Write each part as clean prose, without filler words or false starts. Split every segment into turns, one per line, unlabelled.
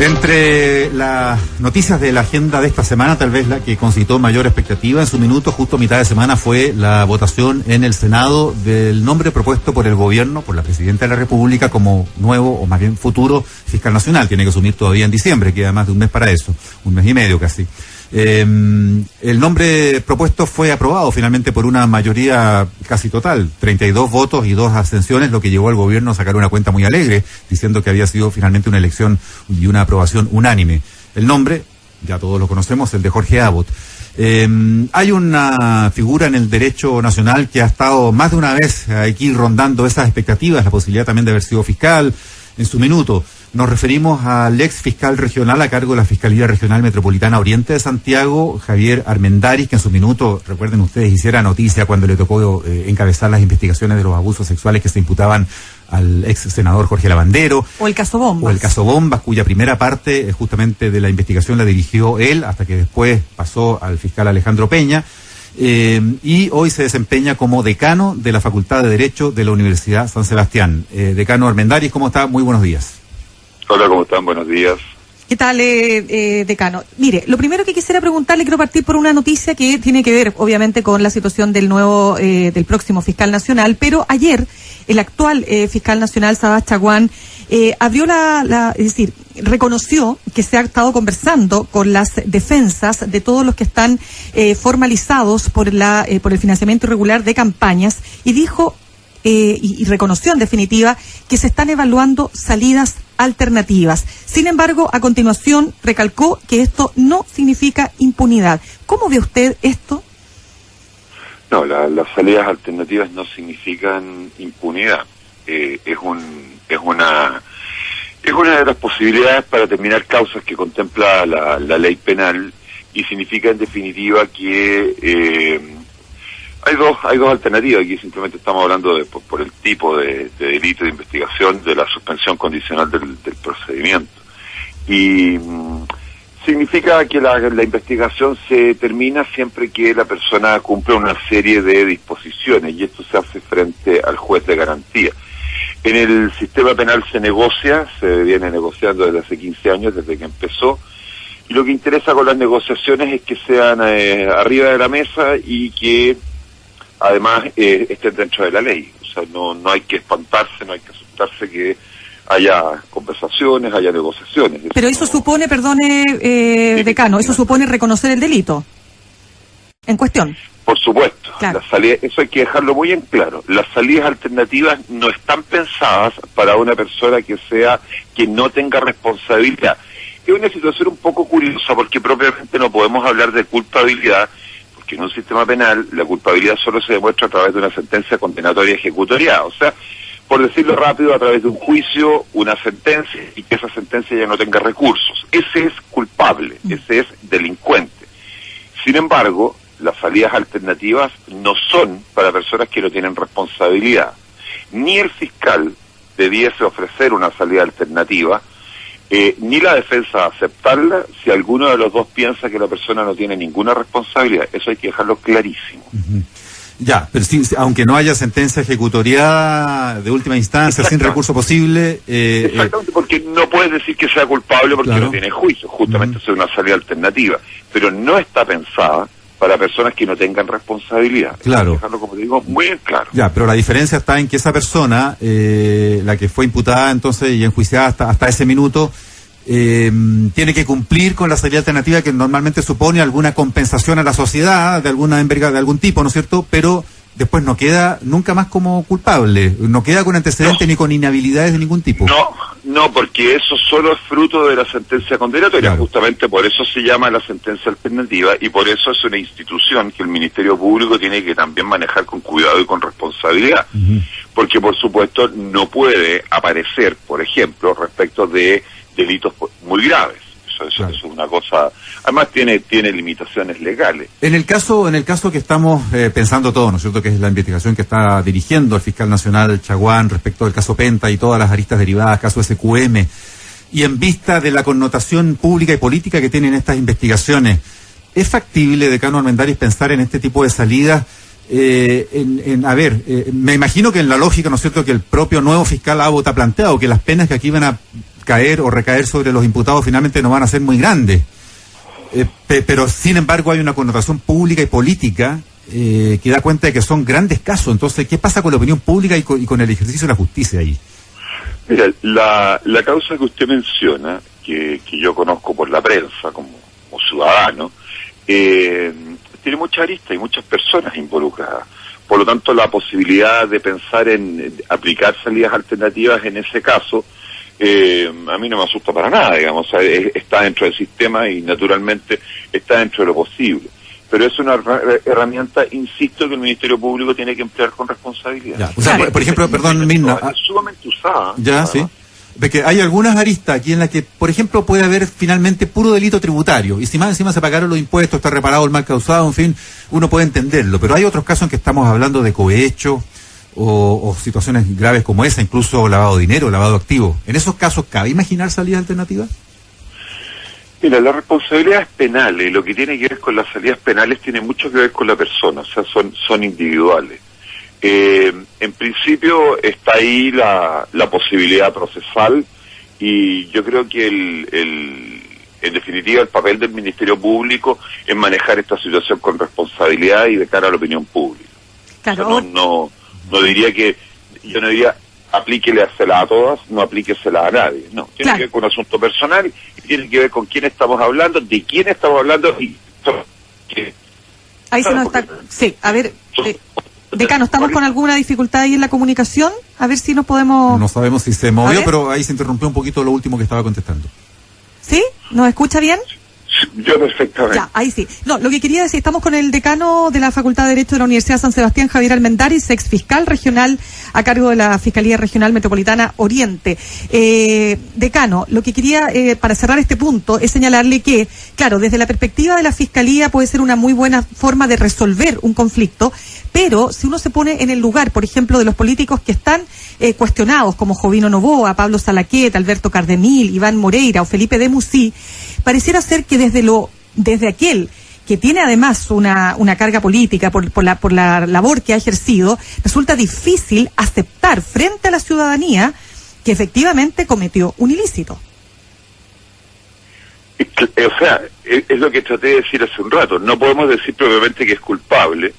Entre las noticias de la agenda de esta semana, tal vez la que concitó mayor expectativa en su minuto, justo a mitad de semana, fue la votación en el Senado del nombre propuesto por el gobierno, por la Presidenta de la República, como nuevo, o más bien futuro, fiscal nacional. Tiene que asumir todavía en diciembre, queda más de un mes para eso, un mes y medio casi. El nombre propuesto fue aprobado finalmente por una mayoría casi total, 32 votos y 2 abstenciones, lo que llevó al gobierno a sacar una cuenta muy alegre, diciendo que había sido finalmente una elección y una aprobación unánime. El nombre, ya todos lo conocemos, el de Jorge Abbott. Hay una figura en el derecho nacional que ha estado más de una vez aquí rondando esas expectativas, la posibilidad también de haber sido fiscal en su minuto. Nos referimos al ex fiscal regional a cargo de la Fiscalía Regional Metropolitana Oriente de Santiago, Javier Armendáriz, que en su minuto, recuerden ustedes, hiciera noticia cuando le tocó encabezar las investigaciones de los abusos sexuales que se imputaban al ex senador Jorge Lavandero.
O el caso Bombas.
O el caso Bombas, cuya primera parte justamente de la investigación la dirigió él, hasta que después pasó al fiscal Alejandro Peña. Y hoy se desempeña como decano de la Facultad de Derecho de la Universidad San Sebastián. Decano Armendáriz, ¿cómo está? Muy buenos días.
Hola, ¿cómo están? Buenos días.
¿Qué tal, decano? Mire, lo primero que quisiera preguntarle, quiero partir por una noticia que tiene que ver, obviamente, con la situación del nuevo, del próximo fiscal nacional, pero ayer el actual fiscal nacional, Sabás Chaguán, abrió es decir, reconoció que se ha estado conversando con las defensas de todos los que están formalizados por el financiamiento irregular de campañas y dijo y reconoció en definitiva que se están evaluando salidas alternativas. Sin embargo, a continuación recalcó que esto no significa impunidad. ¿Cómo ve usted esto?
No, las salidas alternativas no significan impunidad. Es una de las posibilidades para terminar causas que contempla la ley penal y significa en definitiva que hay dos alternativas. Aquí simplemente estamos hablando por el tipo de delito de investigación, de la suspensión condicional del procedimiento. Y significa que la investigación se termina siempre que la persona cumple una serie de disposiciones, y esto se hace frente al juez de garantía. En el sistema penal se negocia, se viene negociando desde hace 15 años, desde que empezó, y lo que interesa con las negociaciones es que sean arriba de la mesa y que además estén dentro de la ley. O sea, no hay que espantarse, no hay que asustarse que haya conversaciones, haya negociaciones.
Pero eso supone, perdone, decano, eso supone reconocer el delito en cuestión.
Por supuesto,
claro.
Eso hay que dejarlo muy en claro. Las salidas alternativas no están pensadas para una persona que no tenga responsabilidad. Es una situación un poco curiosa porque propiamente no podemos hablar de culpabilidad, que en un sistema penal la culpabilidad solo se demuestra a través de una sentencia condenatoria ejecutoriada, o sea, por decirlo rápido, a través de un juicio, una sentencia, y que esa sentencia ya no tenga recursos. Ese es culpable, ese es delincuente. Sin embargo, las salidas alternativas no son para personas que no tienen responsabilidad. Ni el fiscal debiese ofrecer una salida alternativa, ni la defensa aceptarla si alguno de los dos piensa que la persona no tiene ninguna responsabilidad. Eso hay que dejarlo clarísimo.
Uh-huh. Ya, pero aunque no haya sentencia ejecutoriada de última instancia, sin recurso posible...
Exactamente, porque no puedes decir que sea culpable porque claro, no tiene juicio. Justamente es una salida alternativa. Pero no está pensada para personas que no tengan responsabilidad. Claro. Dejarlo, como digo, muy en claro.
Ya, pero la diferencia está en que esa persona, la que fue imputada entonces y enjuiciada hasta ese minuto, tiene que cumplir con la salida alternativa que normalmente supone alguna compensación a la sociedad de alguna envergadura, de algún tipo, ¿no es cierto? Pero después no queda nunca más como culpable, no queda con antecedentes ni con inhabilidades de ningún tipo.
No, porque eso solo es fruto de la sentencia condenatoria, claro. Justamente por eso se llama la sentencia alternativa y por eso es una institución que el Ministerio Público tiene que también manejar con cuidado y con responsabilidad. Uh-huh. Porque por supuesto no puede aparecer, por ejemplo, respecto de delitos muy graves. Eso claro. Es una cosa, además tiene limitaciones legales.
En el caso que estamos pensando todos, ¿no es cierto?, que es la investigación que está dirigiendo el fiscal nacional Chaguán respecto del caso Penta y todas las aristas derivadas, caso SQM, y en vista de la connotación pública y política que tienen estas investigaciones, ¿es factible, decano Armendáriz, pensar en este tipo de salidas? Me imagino que en la lógica, ¿no es cierto?, que el propio nuevo fiscal Abbott ha planteado que las penas que aquí van a caer o recaer sobre los imputados finalmente no van a ser muy grandes. Pero sin embargo hay una connotación pública y política que da cuenta de que son grandes casos. Entonces, ¿qué pasa con la opinión pública y con el ejercicio de la justicia ahí?
Mira, la causa que usted menciona, que yo conozco por la prensa como ciudadano, tiene mucha arista y muchas personas involucradas. Por lo tanto, la posibilidad de pensar en aplicar salidas alternativas en ese caso, a mí no me asusta para nada, digamos. O sea, está dentro del sistema y naturalmente está dentro de lo posible. Pero es una herramienta, insisto, que el Ministerio Público tiene que emplear con responsabilidad.
Ya, o sea, por ejemplo, perdón, Mirna.
Es sumamente usada.
Ya, sí. Porque hay algunas aristas aquí en las que, por ejemplo, puede haber finalmente puro delito tributario. Y si más encima se pagaron los impuestos, está reparado el mal causado, en fin, uno puede entenderlo. Pero hay otros casos en que estamos hablando de cohecho o situaciones graves como esa, incluso lavado de dinero, lavado de activos. ¿En esos casos cabe imaginar salidas alternativas?
Mira, las responsabilidades penales, lo que tiene que ver con las salidas penales tiene mucho que ver con la persona, o sea, son individuales. En principio está ahí la posibilidad procesal y yo creo que en definitiva el papel del Ministerio Público es manejar esta situación con responsabilidad y de cara a la opinión pública.
Claro.
O sea, no diría que, yo no diría aplíquesela a todas, no aplíquesela a nadie. No, tiene que ver con un asunto personal y tiene que ver con quién estamos hablando, de quién estamos hablando y que...
Ahí se nos está... Sí, a ver... Decano, ¿estamos con alguna dificultad ahí en la comunicación? A ver si nos podemos...
No sabemos si se movió, pero ahí se interrumpió un poquito lo último que estaba contestando.
¿Sí? ¿Nos escucha bien?
Yo perfectamente.
Ya, ahí sí. No, lo que quería decir, estamos con el decano de la Facultad de Derecho de la Universidad de San Sebastián, Javier Armendáriz, ex fiscal regional a cargo de la Fiscalía Regional Metropolitana Oriente. Decano, lo que quería, para cerrar este punto, es señalarle que, claro, desde la perspectiva de la Fiscalía puede ser una muy buena forma de resolver un conflicto, pero si uno se pone en el lugar, por ejemplo, de los políticos que están cuestionados, como Jovino Novoa, Pablo Salaquet, Alberto Cardemil, Iván Moreira o Felipe Demusí, pareciera ser que desde aquel que tiene además una carga política por la labor que ha ejercido, resulta difícil aceptar frente a la ciudadanía que efectivamente cometió un ilícito.
O sea, es lo que traté de decir hace un rato. No podemos decir propiamente que es culpable,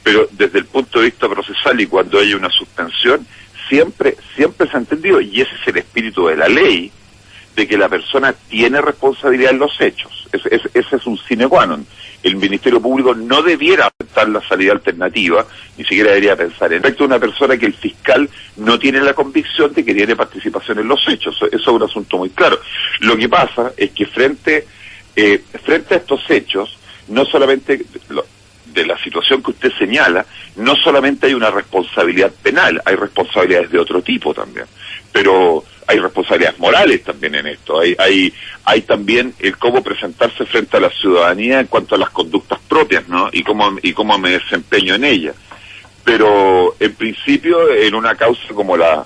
pero desde el punto de vista procesal y cuando hay una suspensión, siempre se ha entendido, y ese es el espíritu de la ley, de que la persona tiene responsabilidad en los hechos. Ese es un sine qua non. El Ministerio Público no debiera aceptar la salida alternativa, ni siquiera debería pensar en respecto a una persona que el fiscal no tiene la convicción de que tiene participación en los hechos. Eso es un asunto muy claro. Lo que pasa es que frente a estos hechos, no solamente de la situación que usted señala, no solamente hay una responsabilidad penal, hay responsabilidades de otro tipo también. Pero hay responsabilidades morales también en esto, hay también el cómo presentarse frente a la ciudadanía en cuanto a las conductas propias, ¿no? Y cómo me desempeño en ellas. Pero en principio, en una causa como la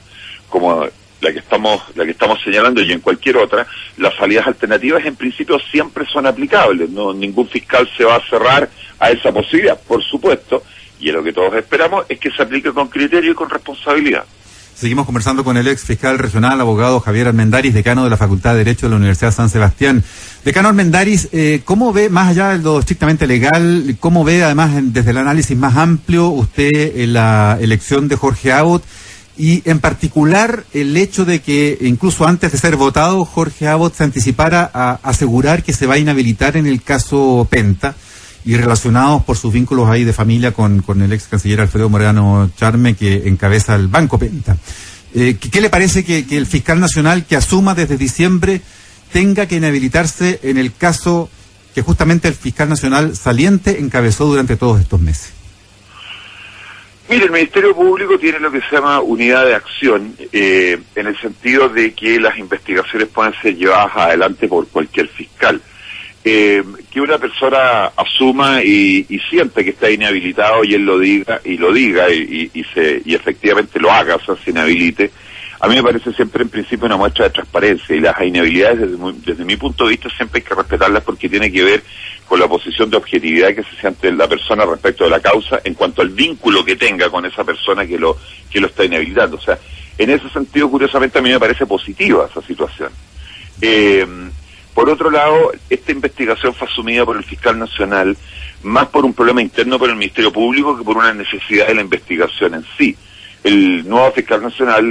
que estamos señalando y en cualquier otra, las salidas alternativas en principio siempre son aplicables, no, ningún fiscal se va a cerrar a esa posibilidad, por supuesto, y lo que todos esperamos es que se aplique con criterio y con responsabilidad.
Seguimos conversando con el ex fiscal regional, abogado Javier Armendáriz, decano de la Facultad de Derecho de la Universidad de San Sebastián. Decano Armendáriz, ¿cómo ve, más allá de lo estrictamente legal, cómo ve además desde el análisis más amplio usted la elección de Jorge Abot y en particular el hecho de que incluso antes de ser votado Jorge Abot se anticipara a asegurar que se va a inhabilitar en el caso Penta y relacionados por sus vínculos ahí de familia con el ex canciller Alfredo Moreno Charme, que encabeza el Banco Penta? ¿Qué le parece que el fiscal nacional que asuma desde diciembre tenga que inhabilitarse en el caso que justamente el fiscal nacional saliente encabezó durante todos estos meses?
Mire, el Ministerio Público tiene lo que se llama unidad de acción, en el sentido de que las investigaciones pueden ser llevadas adelante por cualquier fiscal. Que una persona asuma y siente que está inhabilitado y él lo diga y efectivamente lo haga, o sea, se inhabilite, a mí me parece siempre en principio una muestra de transparencia, y las inhabilidades desde mi punto de vista siempre hay que respetarlas porque tiene que ver con la posición de objetividad que se siente la persona respecto de la causa en cuanto al vínculo que tenga con esa persona que lo está inhabilitando. O sea, En ese sentido, curiosamente, a mí me parece positiva esa situación. Por otro lado, esta investigación fue asumida por el fiscal nacional más por un problema interno por el Ministerio Público que por una necesidad de la investigación en sí. El nuevo fiscal nacional,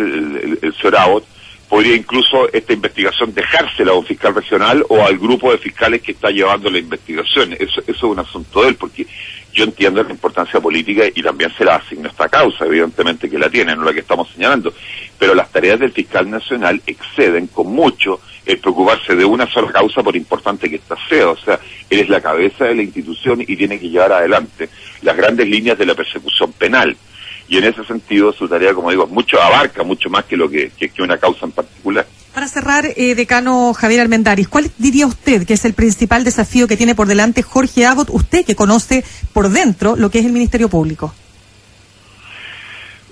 el señor Abbott, podría incluso esta investigación dejársela a un fiscal regional o al grupo de fiscales que está llevando la investigación. Eso es un asunto de él, porque yo entiendo la importancia política y también se la asigna esta causa, evidentemente que la tiene, no la que estamos señalando. Pero las tareas del fiscal nacional exceden con mucho el preocuparse de una sola causa, por importante que ésta sea. O sea, él es la cabeza de la institución y tiene que llevar adelante las grandes líneas de la persecución penal. Y en ese sentido su tarea, como digo, abarca mucho más que lo que una causa en particular.
Para cerrar, decano Javier Armendáriz, ¿cuál diría usted que es el principal desafío que tiene por delante Jorge Abbott, usted que conoce por dentro lo que es el Ministerio Público?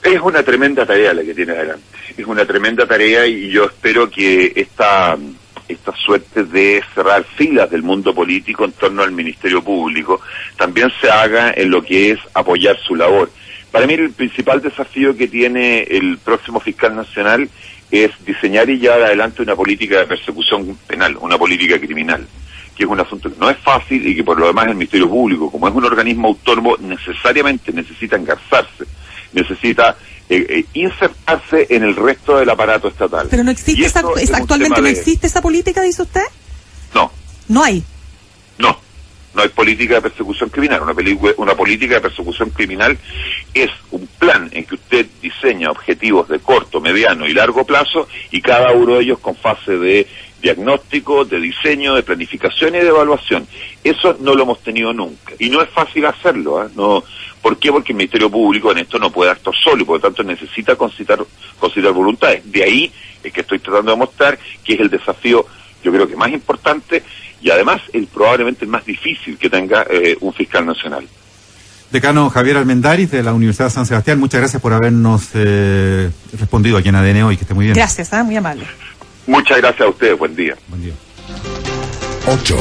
Es una tremenda tarea la que tiene adelante, es una tremenda tarea, y yo espero que esta suerte de cerrar filas del mundo político en torno al Ministerio Público también se haga en lo que es apoyar su labor. Para mí el principal desafío que tiene el próximo fiscal nacional es diseñar y llevar adelante una política de persecución penal, una política criminal, que es un asunto que no es fácil y que por lo demás el Ministerio Público, como es un organismo autónomo, necesariamente necesita engarzarse, necesita insertarse en el resto del aparato estatal.
Pero no existe actualmente no existe esa política, dice usted.
No.
No hay.
No hay política de persecución criminal. Una política de persecución criminal es un plan en que usted diseña objetivos de corto, mediano y largo plazo, y cada uno de ellos con fase de diagnóstico, de diseño, de planificación y de evaluación. Eso no lo hemos tenido nunca. Y no es fácil hacerlo, ¿eh? No. ¿Por qué? Porque el Ministerio Público en esto no puede actuar solo y por lo tanto necesita considerar voluntades. De ahí es que estoy tratando de mostrar que es el desafío, yo creo que más importante, y además probablemente el más difícil que tenga un fiscal nacional.
Decano Javier Armendáriz, de la Universidad de San Sebastián, muchas gracias por habernos respondido aquí en ADN Hoy, que esté muy bien.
Gracias, muy amable.
Muchas gracias a ustedes, buen día.
Buen día.
8.